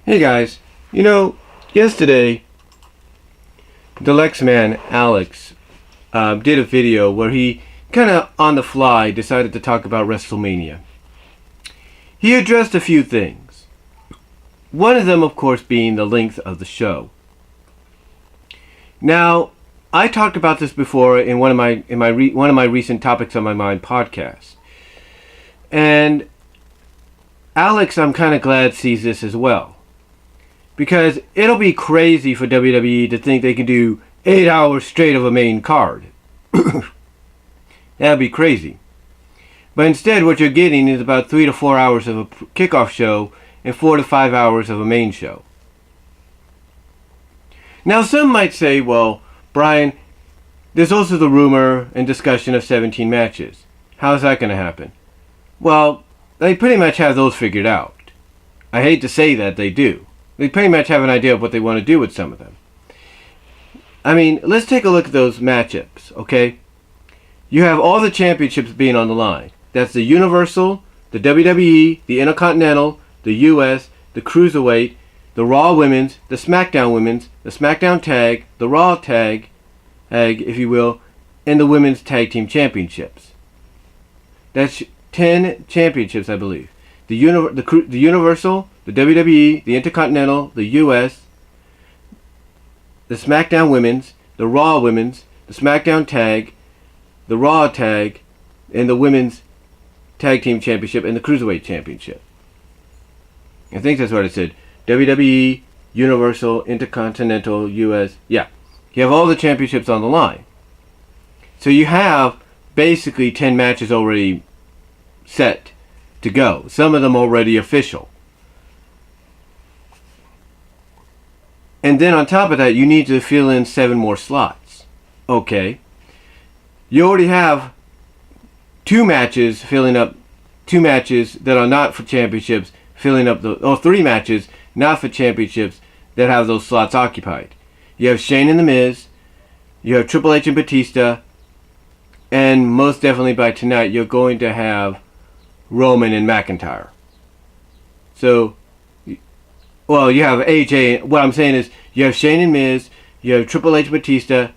Hey guys, yesterday, Dalyxman Alex did a video where he kind of on the fly decided to talk about WrestleMania. He addressed a few things. One of them, of course, being the length of the show. Now, I talked about this before in one of my recent Topics on My Mind podcasts, and Alex, I'm kind of glad, sees this as well. Because it'll be crazy for WWE to think they can do 8 hours straight of a main card. That'd be crazy. But instead, what you're getting is about 3 to 4 hours of a kickoff show and 4 to 5 hours of a main show. Now, some might say, well, Brian, there's also the rumor and discussion of 17 matches. How's that going to happen? Well, they pretty much have those figured out. I hate to say that, they do. They pretty much have an idea of what they want to do with some of them. I mean, let's take a look at those matchups, okay? You have all the championships being on the line. That's the Universal, the WWE, the Intercontinental, the US, the Cruiserweight, the Raw Women's, the SmackDown Women's, the SmackDown Tag, the Raw Tag, if you will, and the Women's Tag Team Championships. That's 10 championships, I believe. The Universal, the WWE, the Intercontinental, the US, the SmackDown Women's, the Raw Women's, the SmackDown Tag, the Raw Tag, and the Women's Tag Team Championship and the Cruiserweight Championship. I think that's what I said. WWE, Universal, Intercontinental, US. Yeah. You have all the championships on the line. So you have basically 10 matches already set to go. Some of them already official. And then on top of that, you need to fill in 7 more slots. Okay. You already have 2 matches filling up, 2 matches that are not for championships, filling up the, 3 matches not for championships that have those slots occupied. You have Shane and The Miz, you have Triple H and Batista, and most definitely by tonight, you're going to have Roman and McIntyre. So, well, you have AJ. What I'm saying is, you have Shane and Miz, you have Triple H, Batista,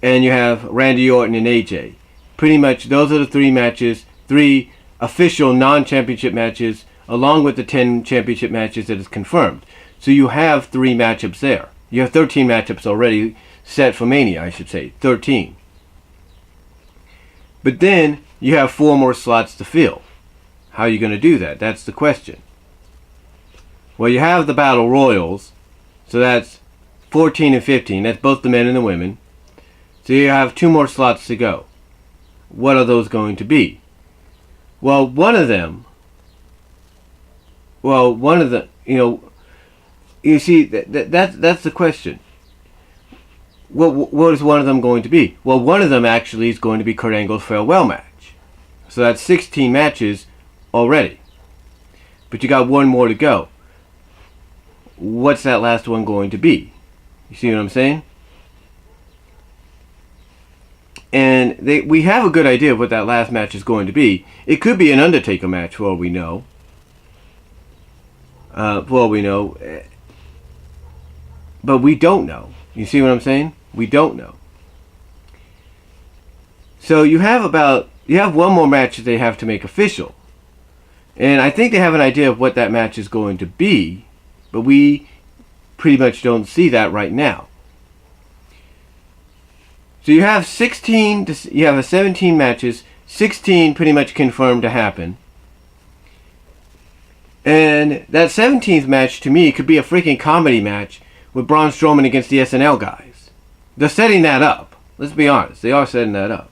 and you have Randy Orton and AJ. Pretty much, those are the 3 matches, 3 official non-championship matches, along with the 10 championship matches that is confirmed. So you have 3 matchups there. You have 13 matchups already set for Mania, I should say. 13. But then, you have 4 more slots to fill. How are you going to do that? That's the question. Well, you have the Battle Royals. So that's 14 and 15. That's both the men and the women. So you have 2 more slots to go. What are those going to be? Well, one of the, you see, that's the question. What is one of them going to be? Well, one of them actually is going to be Kurt Angle's farewell match. So that's 16 matches already. But you got 1 more to go. What's that last one going to be? You see what I'm saying? And we have a good idea of what that last match is going to be. It could be an Undertaker match, for all we know. But we don't know. You see what I'm saying? We don't know. So you have 1 more match that they have to make official. And I think they have an idea of what that match is going to be, but we pretty much don't see that right now. So you have 17 matches, 16 pretty much confirmed to happen. And that 17th match, to me, could be a freaking comedy match with Braun Strowman against the SNL guys. They're setting that up. Let's be honest. They are setting that up.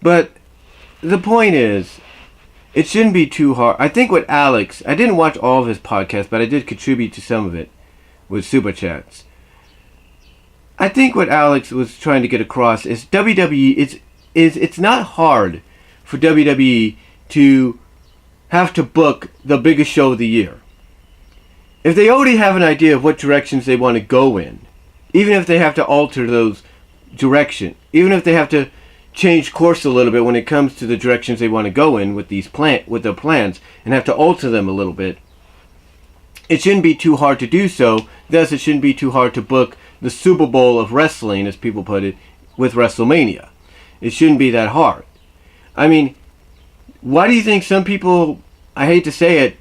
But the point is, it shouldn't be too hard. I think what Alex, I didn't watch all of his podcasts, but I did contribute to some of it with Super Chats. I think what Alex was trying to get across is WWE, it's not hard for WWE to have to book the biggest show of the year. If they already have an idea of what directions they want to go in, even if they have to alter those directions, even if they have to change course a little bit when it comes to the directions they want to go in with with their plans, and have to alter them a little bit. It shouldn't be too hard to do so. Thus, it shouldn't be too hard to book the Super Bowl of wrestling, as people put it, with WrestleMania. It shouldn't be that hard. I mean, why do you think some people, I hate to say it,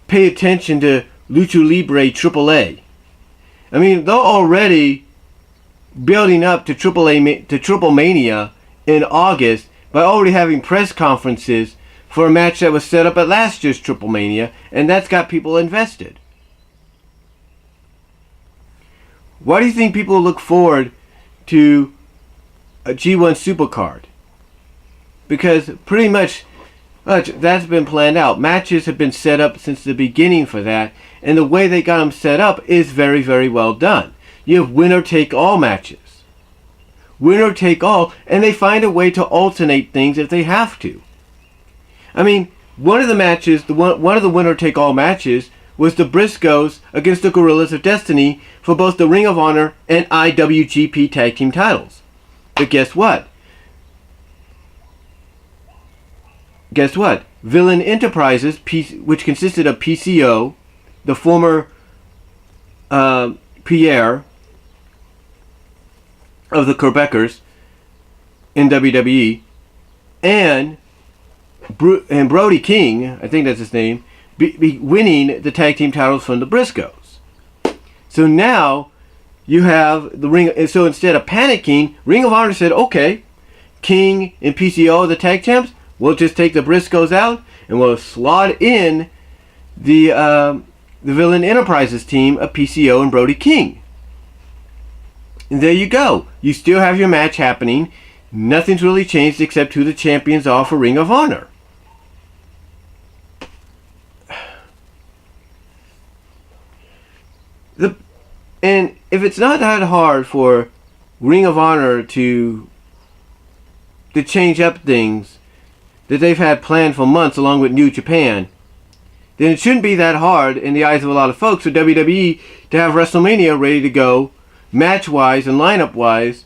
pay attention to Lucha Libre AAA? I mean, they're already building up to Triple Mania in August by already having press conferences for a match that was set up at last year's Triple Mania, and that's got people invested. Why do you think people look forward to a G1 Supercard? Because pretty much that's been planned out. Matches have been set up since the beginning for that, and the way they got them set up is very, very well done. You have winner-take-all matches. Winner-take-all, and they find a way to alternate things if they have to. I mean, one of the matches, one of the winner-take-all matches was the Briscoes against the Guerrillas of Destiny for both the Ring of Honor and IWGP Tag Team titles. But guess what? Villain Enterprises, which consisted of PCO, the former Pierre of the Quebecers in WWE, and Brody King, I think that's his name, be winning the tag team titles from the Briscoes. So now you have the Ring. So instead of panicking, Ring of Honor said, okay, King and PCO are the tag champs. We'll just take the Briscoes out and we'll slot in the Villain Enterprises team of PCO and Brody King. And there you go. You still have your match happening. Nothing's really changed except who the champions are for Ring of Honor. And if it's not that hard for Ring of Honor to change up things that they've had planned for months along with New Japan, then it shouldn't be that hard in the eyes of a lot of folks for WWE to have WrestleMania ready to go, match-wise and lineup-wise.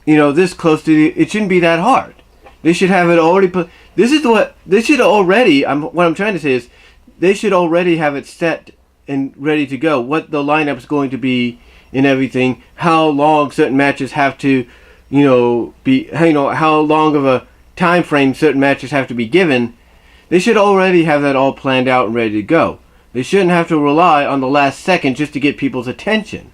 This close to it shouldn't be that hard. They should have it already put. What I'm trying to say is, they should already have it set and ready to go. What the lineup's going to be and everything. How long certain matches have to, be. How long of a time frame certain matches have to be given. They should already have that all planned out and ready to go. They shouldn't have to rely on the last second just to get people's attention.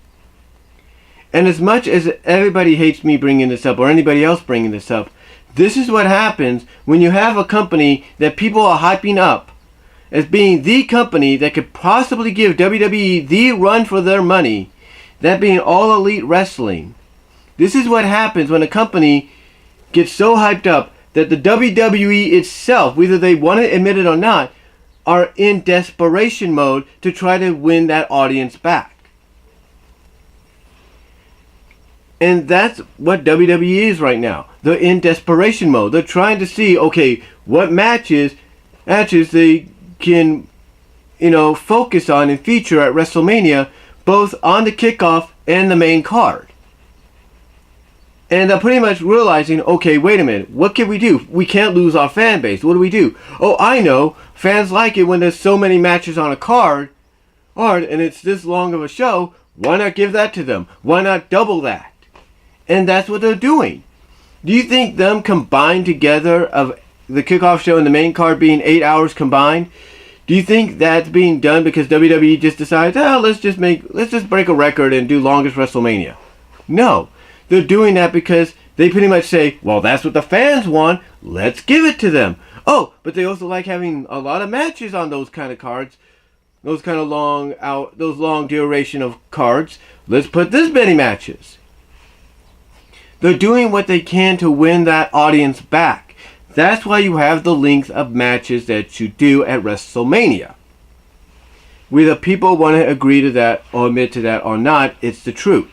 And as much as everybody hates me bringing this up, or anybody else bringing this up, this is what happens when you have a company that people are hyping up as being the company that could possibly give WWE the run for their money, that being All Elite Wrestling. This is what happens when a company gets so hyped up that the WWE itself, whether they want to admit it or not, are in desperation mode to try to win that audience back. And that's what WWE is right now. They're in desperation mode. They're trying to see, okay, what matches they can, focus on and feature at WrestleMania, both on the kickoff and the main card. And they're pretty much realizing, okay, wait a minute, what can we do? We can't lose our fan base. What do we do? Oh, I know. Fans like it when there's so many matches on a card, and it's this long of a show. Why not give that to them? Why not double that? And that's what they're doing. Do you think them combined together, of the kickoff show and the main card being 8 hours combined, do you think that's being done because WWE just decides, let's just break a record and do longest WrestleMania? No. They're doing that because they pretty much say, well, that's what the fans want. Let's give it to them. Oh, but they also like having a lot of matches on those kind of cards. Those kind of long duration of cards. Let's put this many matches. They're doing what they can to win that audience back. That's why you have the length of matches that you do at WrestleMania. Whether people want to agree to that or admit to that or not, it's the truth.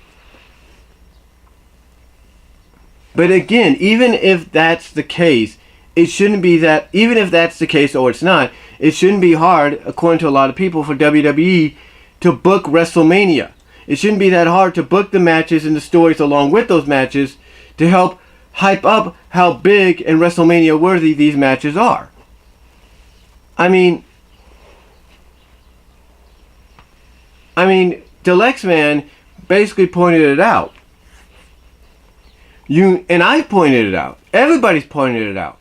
But again, even if that's the case, it shouldn't be that, even if that's the case or it's not, it shouldn't be hard, according to a lot of people, for WWE to book WrestleMania. It shouldn't be that hard to book the matches and the stories along with those matches to help hype up how big and WrestleMania worthy these matches are. I mean, Dalyxman basically pointed it out. And I pointed it out. Everybody's pointed it out.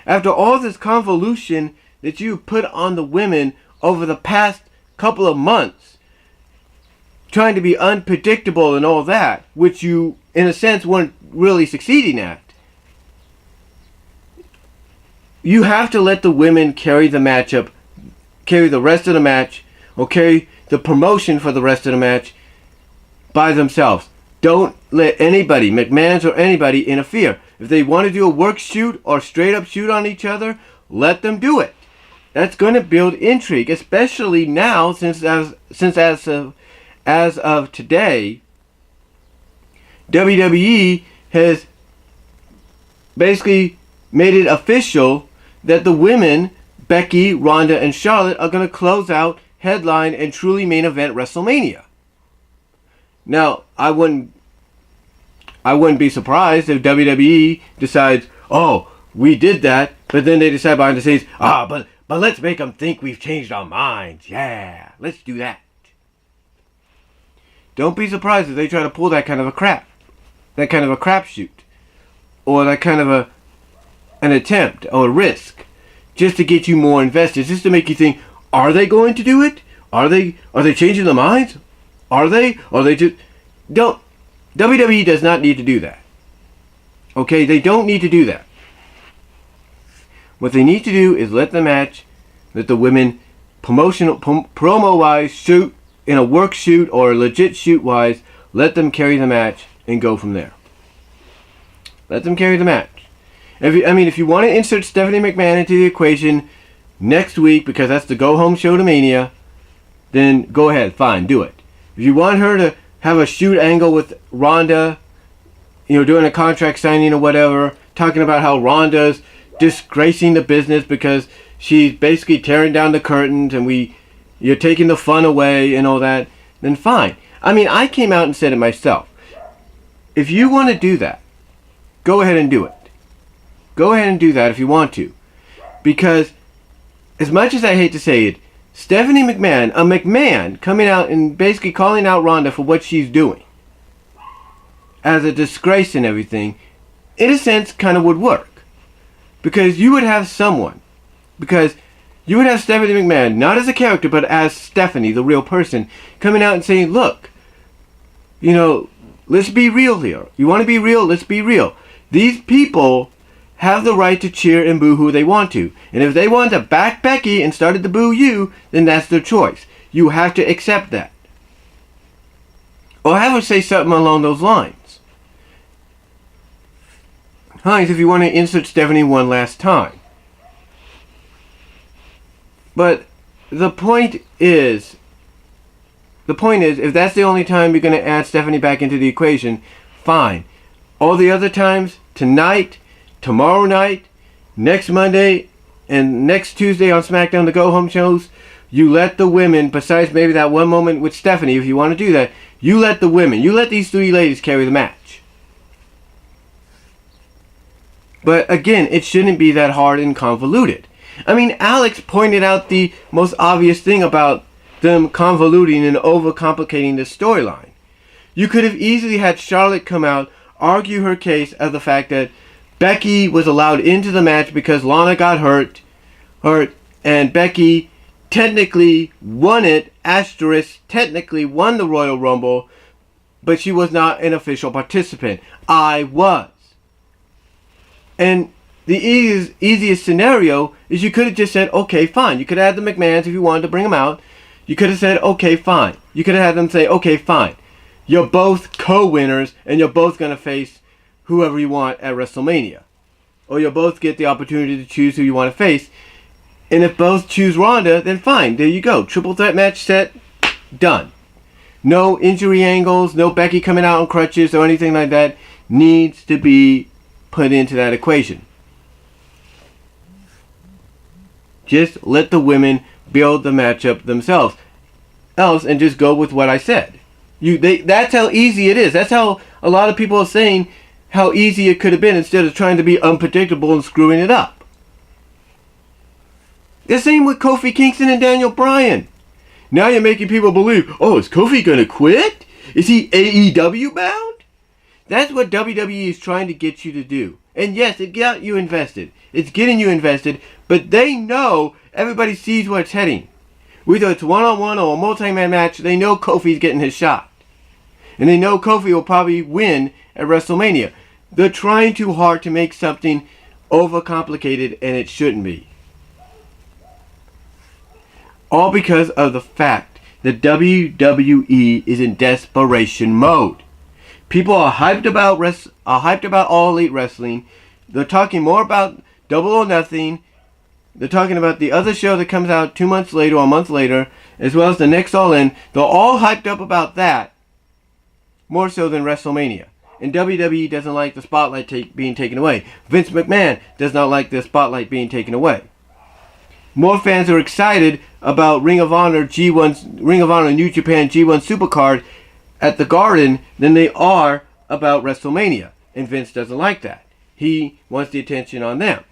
After all this convolution that you put on the women over the past couple of months, trying to be unpredictable and all that, which you, in a sense, weren't really succeeding at, you have to let the women carry the matchup, carry the rest of the match, or carry the promotion for the rest of the match by themselves. Don't let anybody, McMahon's or anybody, interfere. If they want to do a work shoot or straight up shoot on each other, let them do it. That's going to build intrigue, especially now, since as of today, WWE has basically made it official that the women, Becky, Ronda, and Charlotte, are going to close out, headline, and truly main event WrestleMania. Now, I wouldn't be surprised if WWE decides, oh, we did that, but then they decide behind the scenes, but let's make them think we've changed our minds. Yeah, let's do that. Don't be surprised if they try to pull that kind of a crapshoot, or that kind of an attempt or a risk, just to get you more invested, just to make you think, are they going to do it? Are they changing their minds? Are they? Or they just don't. WWE does not need to do that. Okay, they don't need to do that. What they need to do is let the women promo-wise shoot in a work shoot or a legit shoot-wise, let them carry the match and go from there. Let them carry the match. If you want to insert Stephanie McMahon into the equation next week because that's the go-home show to Mania, then go ahead, fine, do it. If you want her to have a shoot angle with Ronda, doing a contract signing or whatever, talking about how Ronda's disgracing the business because she's basically tearing down the curtains and you're taking the fun away and all that, then fine. I came out and said it myself. If you want to do that, go ahead and do it. Go ahead and do that if you want to. Because, as much as I hate to say it, Stephanie McMahon, a McMahon, coming out and basically calling out Ronda for what she's doing as a disgrace and everything, in a sense, kind of would work. Because you would have Stephanie McMahon, not as a character, but as Stephanie, the real person, coming out and saying, look, let's be real here. You want to be real? Let's be real. These people have the right to cheer and boo who they want to. And if they want to back Becky and started to boo you, then that's their choice. You have to accept that. Or have her say something along those lines. Hines, if you want to insert Stephanie one last time. But the point is, if that's the only time you're going to add Stephanie back into the equation, fine. All the other times, tonight, tomorrow night, next Monday, and next Tuesday on SmackDown, the go-home shows, you let the women, besides maybe that one moment with Stephanie, if you want to do that, you let these three ladies carry the match. But again, it shouldn't be that hard and convoluted. Alex pointed out the most obvious thing about them convoluting and overcomplicating the storyline. You could have easily had Charlotte come out, argue her case of the fact that Becky was allowed into the match because Lana got hurt, and Becky technically won it, technically won the Royal Rumble, but she was not an official participant. I was. And the easiest scenario is you could have just said, okay, fine. You could have had the McMahons if you wanted to bring them out. You could have said, okay, fine. You could have had them say, okay, fine. You're both co-winners, and you're both going to face whoever you want at WrestleMania. Or you'll both get the opportunity to choose who you want to face. And if both choose Ronda, then fine. There you go. Triple threat match set. Done. No injury angles, no Becky coming out on crutches or anything like that needs to be put into that equation. Just let the women build the matchup themselves. And just go with what I said. That's how easy it is. That's how a lot of people are saying how easy it could have been instead of trying to be unpredictable and screwing it up. The same with Kofi Kingston and Daniel Bryan. Now you're making people believe, oh, is Kofi going to quit? Is he AEW bound? That's what WWE is trying to get you to do. And yes, it got you invested. It's getting you invested, but they know everybody sees where it's heading. Whether it's one-on-one or a multi-man match, they know Kofi's getting his shot. And they know Kofi will probably win at WrestleMania. They're trying too hard to make something overcomplicated, and it shouldn't be. All because of the fact that WWE is in desperation mode. People are hyped about All Elite Wrestling. They're talking more about Double or Nothing. They're talking about the other show that comes out 2 months later or a month later, as well as the next All In. They're all hyped up about that, more so than WrestleMania. And WWE doesn't like the spotlight being taken away. Vince McMahon does not like the spotlight being taken away. More fans are excited about Ring of Honor New Japan G1 Supercard at the Garden than they are about WrestleMania. And Vince doesn't like that. He wants the attention on them.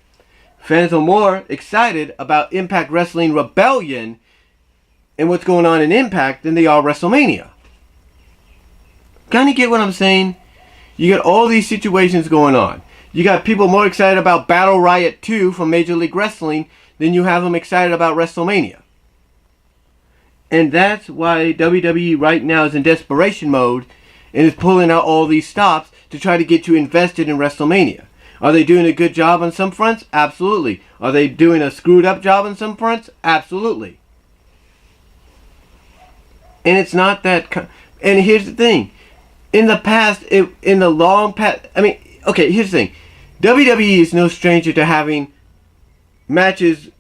Fans are more excited about Impact Wrestling Rebellion and what's going on in Impact than they are WrestleMania. Kind of get what I'm saying? You got all these situations going on. You got people more excited about Battle Riot 2 from Major League Wrestling than you have them excited about WrestleMania. And that's why WWE right now is in desperation mode and is pulling out all these stops to try to get you invested in WrestleMania. Are they doing a good job on some fronts? Absolutely. Are they doing a screwed up job on some fronts? Absolutely. And it's not that... And here's the thing. In the past, in the long past... I mean, okay, here's the thing. WWE is no stranger to having the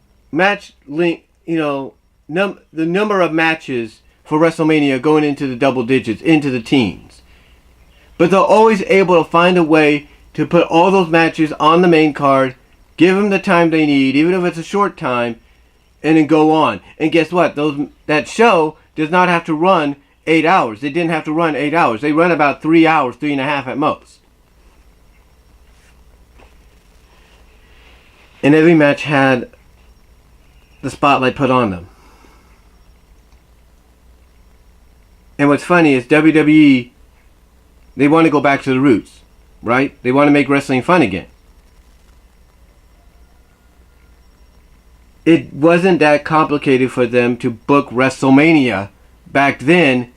number of matches for WrestleMania going into the double digits, into the teens. But they're always able to find a way to put all those matches on the main card, give them the time they need, even if it's a short time, and then go on. And guess what? That show does not have to run 8 hours. They didn't have to run 8 hours. They run about 3 hours, 3.5 at most. And every match had the spotlight put on them. And what's funny is WWE, they want to go back to the roots, right? They want to make wrestling fun again. It wasn't that complicated for them to book WrestleMania back then,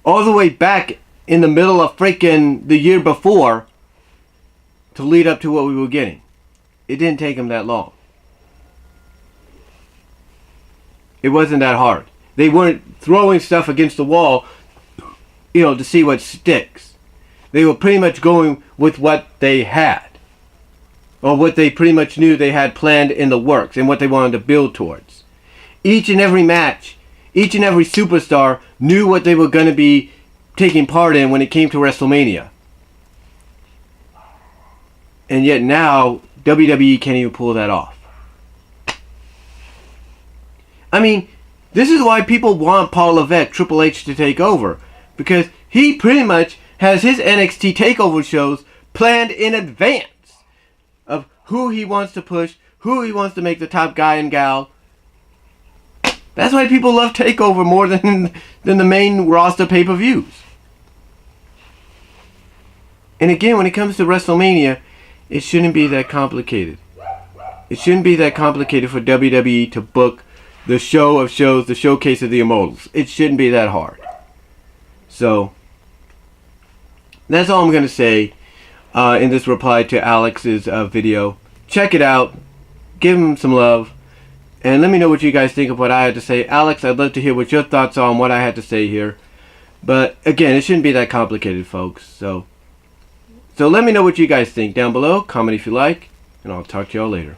all the way back in the middle of freaking the year before, to lead up to what we were getting. It didn't take them that long. It wasn't that hard. They weren't throwing stuff against the wall, to see what sticks. They were pretty much going with what they had. Or what they pretty much knew they had planned in the works and what they wanted to build towards. Each and every match, each and every superstar knew what they were going to be taking part in when it came to WrestleMania. And yet now, WWE can't even pull that off. I mean, this is why people want Paul Levesque, Triple H, to take over. Because he pretty much has his NXT TakeOver shows planned in advance of who he wants to push, who he wants to make the top guy and gal. That's why people love TakeOver more than the main roster pay-per-views. And again, when it comes to WrestleMania, it shouldn't be that complicated. It shouldn't be that complicated for WWE to book the show of shows, the showcase of the Immortals. It shouldn't be that hard. So, that's all I'm going to say in this reply to Alex's video. Check it out. Give him some love. And let me know what you guys think of what I had to say. Alex, I'd love to hear what your thoughts are on what I had to say here. But, again, it shouldn't be that complicated, folks. So let me know what you guys think down below. Comment if you like. And I'll talk to y'all later.